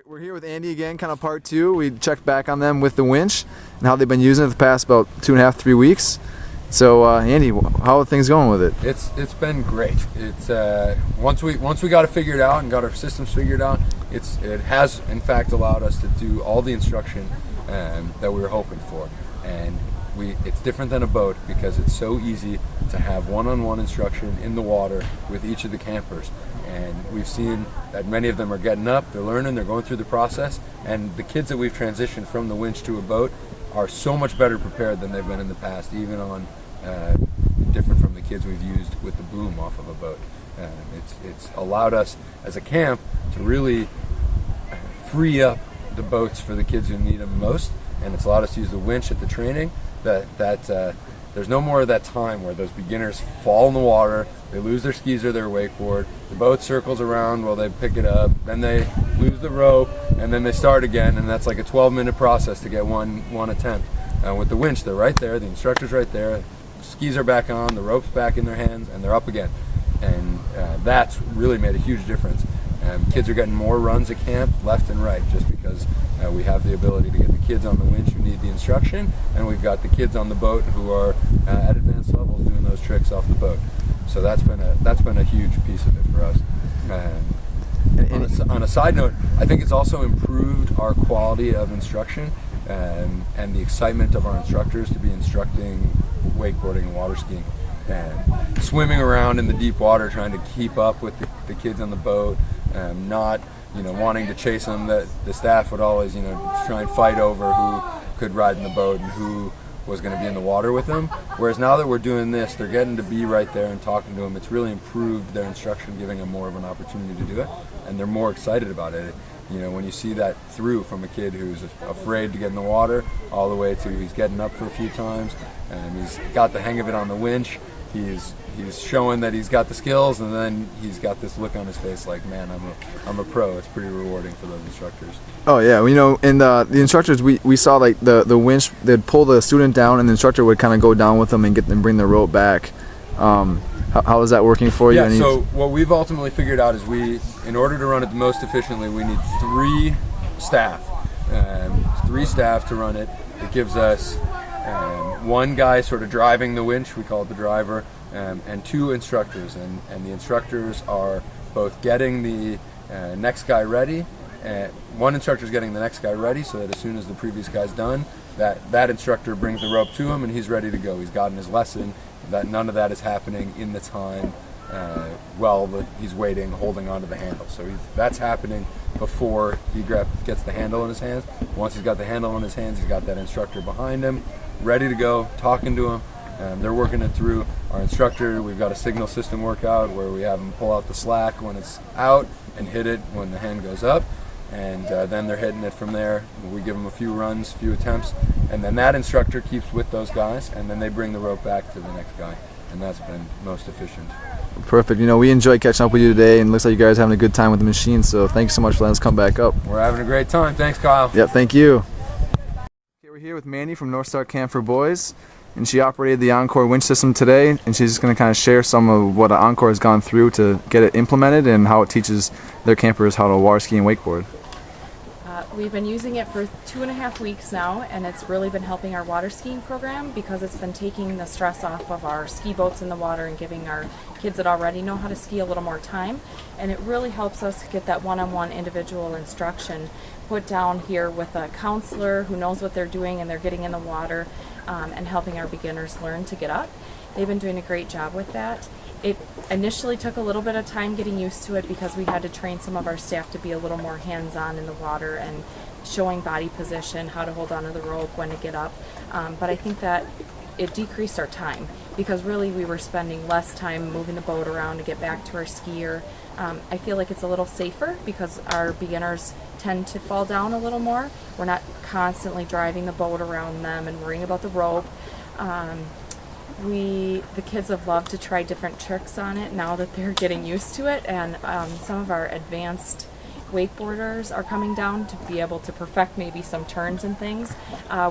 We're here with Andy again, kind of part two. We checked back on them with the winch and how they've been using it the past about 2.5, 3 weeks. So Andy, how are things going with it? It's been great. It's once we got it figured out and got our systems figured out, it has in fact allowed us to do all the instruction that we were hoping for. And it's different than a boat because it's so easy to have one-on-one instruction in the water with each of the campers. And we've seen that many of them are getting up, they're learning, they're going through the process, and the kids that we've transitioned from the winch to a boat are so much better prepared than they've been in the past, even on different from the kids we've used with the boom off of a boat. It's allowed us as a camp to really free up the boats for the kids who need them most, and it's allowed us to use the winch at the training. There's no more of that time where those beginners fall in the water, they lose their skis or their wakeboard, the boat circles around while they pick it up, then they lose the rope, and then they start again, and that's like a 12-minute process to get one attempt. With the winch, they're right there, the instructor's right there, the skis are back on, the rope's back in their hands, and they're up again. And that's really made a huge difference. Kids are getting more runs at camp left and right just because we have the ability to get the kids on the winch who need the instruction, and we've got the kids on the boat who are at advanced levels doing those tricks off the boat. So that's been a huge piece of it for us. On a side note, I think it's also improved our quality of instruction and the excitement of our instructors to be instructing wakeboarding and water skiing. And swimming around in the deep water trying to keep up with the kids on the boat, not wanting to chase them. The staff would always try and fight over who could ride in the boat and who was going to be in the water with them. Whereas now that we're doing this, they're getting to be right there and talking to them. It's really improved their instruction, giving them more of an opportunity to do it, and they're more excited about it. When you see that through from a kid who's afraid to get in the water all the way to he's getting up for a few times and he's got the hang of it on the winch, he's showing that he's got the skills, and then he's got this look on his face like, man, I'm a pro. It's pretty rewarding for those instructors. Oh yeah, and the instructors, we saw like the winch, they'd pull the student down and the instructor would kind of go down with them and bring the rope back. How is that working for you? Yeah, so what we've ultimately figured out is in order to run it the most efficiently, we need 3 staff. 3 staff to run it. It gives us one guy sort of driving the winch, we call it the driver, and 2 instructors. And the instructors are both getting the next guy ready. One instructor is getting the next guy ready so that as soon as the previous guy's done, that instructor brings the rope to him and he's ready to go. He's gotten his lesson. That none of that is happening in the time while he's waiting, holding onto the handle. So that's happening before he gets the handle in his hands. Once he's got the handle in his hands, he's got that instructor behind him, ready to go, talking to him. They're working it through. Our instructor, we've got a signal system workout where we have them pull out the slack when it's out and hit it when the hand goes up. And then they're hitting it from there. We give them a few runs, a few attempts, and then that instructor keeps with those guys, and then they bring the rope back to the next guy, and that's been most efficient. Perfect. We enjoyed catching up with you today, and it looks like you guys are having a good time with the machine, so thanks so much for letting us come back up. We're having a great time. Thanks, Kyle. Yep, thank you. Okay, we're here with Mandy from North Star Camp for Boys, and she operated the Encore winch system today, and she's just going to kind of share some of what Encore has gone through to get it implemented and how it teaches their campers how to water ski and wakeboard. We've been using it for 2.5 weeks now, and it's really been helping our water skiing program because it's been taking the stress off of our ski boats in the water and giving our kids that already know how to ski a little more time. And it really helps us get that one-on-one individual instruction put down here with a counselor who knows what they're doing, and they're getting in the water and helping our beginners learn to get up. They've been doing a great job with that. It initially took a little bit of time getting used to it because we had to train some of our staff to be a little more hands-on in the water and showing body position, how to hold onto the rope, when to get up. But I think that it decreased our time because really we were spending less time moving the boat around to get back to our skier. I feel like it's a little safer because our beginners tend to fall down a little more. We're not constantly driving the boat around them and worrying about the rope. The kids have loved to try different tricks on it now that they're getting used to it, and some of our advanced wakeboarders are coming down to be able to perfect maybe some turns and things.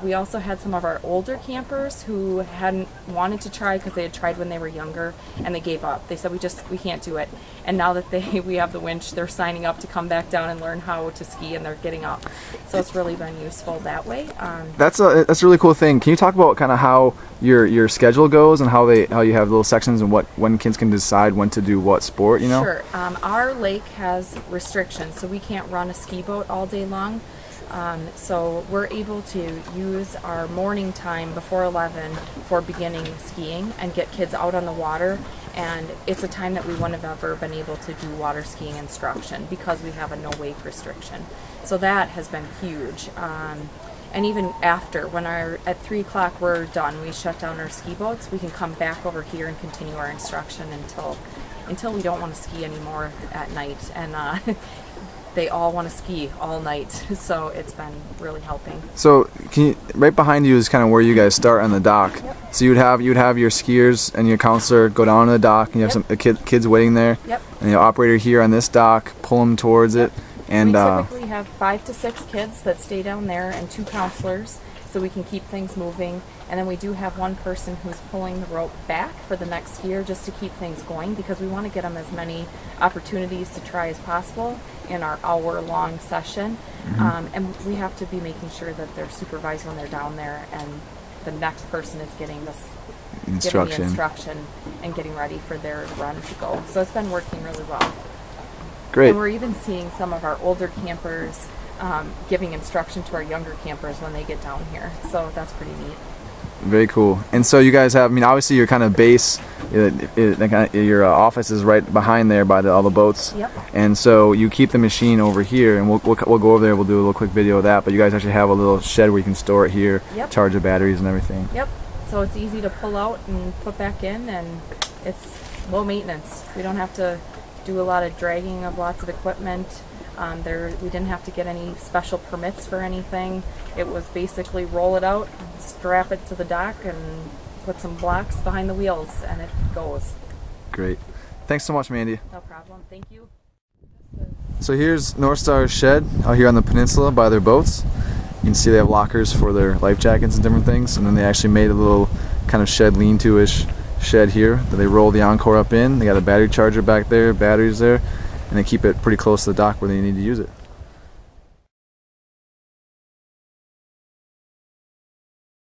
We also had some of our older campers who hadn't wanted to try because they had tried when they were younger and they gave up. They said we can't do it. And now that we have the winch, they're signing up to come back down and learn how to ski, and they're getting up. So it's really been useful that way. That's a really cool thing. Can you talk about kind of how your schedule goes and how you have little sections and when kids can decide when to do what sport? Sure. Our lake has restrictions, so we can't run a ski boat all day long. So we're able to use our morning time before 11 for beginning skiing and get kids out on the water. And it's a time that we wouldn't have ever been able to do water skiing instruction because we have a no wake restriction. So that has been huge. And even after, when at 3 o'clock we're done, we shut down our ski boats, we can come back over here and continue our instruction until we don't want to ski anymore at night. And they all want to ski all night, so it's been really helping. So right behind you is kind of where you guys start on the dock. Yep. So you'd have your skiers and your counselor go down to the dock, and you have Yep. some kids waiting there. Yep. And the operator here on this dock pull them towards it. And we typically have 5 to 6 kids that stay down there and 2 counselors, so we can keep things moving. And then we do have one person who's pulling the rope back for the next skier just to keep things going, because we want to get them as many opportunities to try as possible in our hour-long session. And we have to be making sure that they're supervised when they're down there, and the next person is getting the instruction and getting ready for their run to go. So it's been working really well. Great. And we're even seeing some of our older campers giving instruction to our younger campers when they get down here. So that's pretty neat. Very cool. And so you guys have, obviously your kind of base, your office is right behind there by all the boats. Yep. And so you keep the machine over here, and we'll go over there. We'll do a little quick video of that. But you guys actually have a little shed where you can store it here, Yep. charge the batteries and everything. Yep. So it's easy to pull out and put back in, and it's low maintenance. We don't have to do a lot of dragging of lots of equipment. We didn't have to get any special permits for anything. It was basically roll it out, strap it to the dock, and put some blocks behind the wheels, and it goes. Great. Thanks so much, Mandy. No problem. Thank you. So here's North Star's shed out here on the peninsula by their boats. You can see they have lockers for their life jackets and different things, and then they actually made a little kind of shed lean-to-ish shed here that they roll the Encore up in. They got a battery charger back there, batteries there, and they keep it pretty close to the dock where they need to use it.